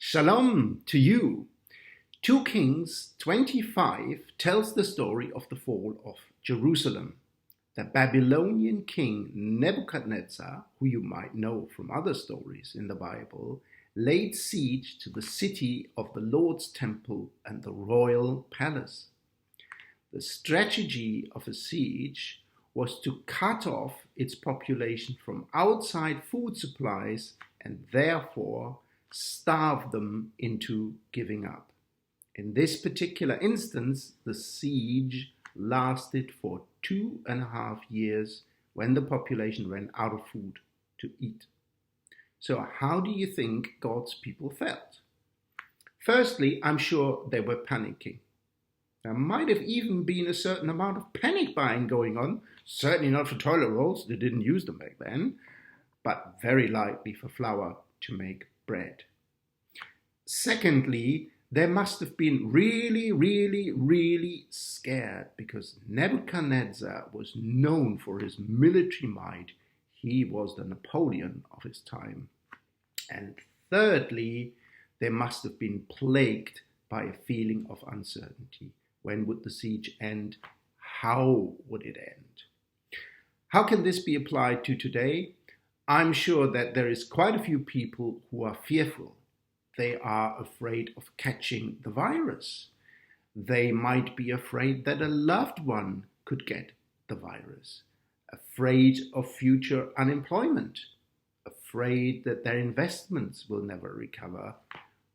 Shalom to you. 2 Kings 25 tells the story of the fall of Jerusalem. The Babylonian king Nebuchadnezzar, who you might know from other stories in the Bible, laid siege to the city of the Lord's temple and the royal palace. The strategy of a siege was to cut off its population from outside food supplies and therefore starve them into giving up. In this particular instance, the siege lasted for 2.5 years when the population ran out of food to eat. So how do you think God's people felt? Firstly, I'm sure they were panicking. There might have even been a certain amount of panic buying going on, certainly not for toilet rolls, they didn't use them back then, but very likely for flour to make bread. Secondly, they must have been really scared because Nebuchadnezzar was known for his military might. He was the Napoleon of his time. And thirdly, they must have been plagued by a feeling of uncertainty. When would the siege end? How would it end? How can this be applied to today? I'm sure that there is quite a few people who are fearful. They are afraid of catching the virus. They might be afraid that a loved one could get the virus, afraid of future unemployment, afraid that their investments will never recover.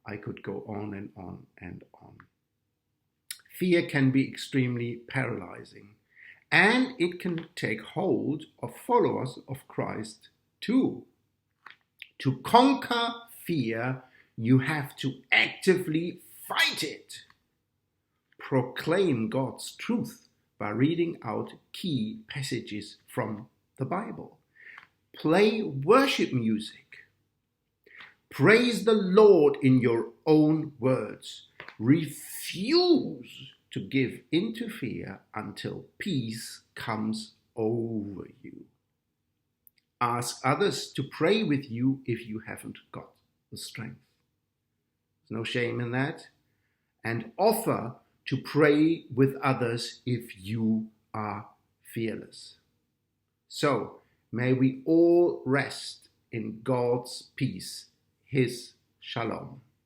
I could go on and on and on. Fear can be extremely paralyzing, and it can take hold of followers of Christ too. To conquer fear, you have to actively fight it. Proclaim God's truth by reading out key passages from the Bible. Play worship music. Praise the Lord in your own words. Refuse to give in to fear until peace comes over you. Ask others to pray with you if you haven't got the strength. There's no shame in that. And offer to pray with others if you are fearless. So, may we all rest in God's peace, His shalom.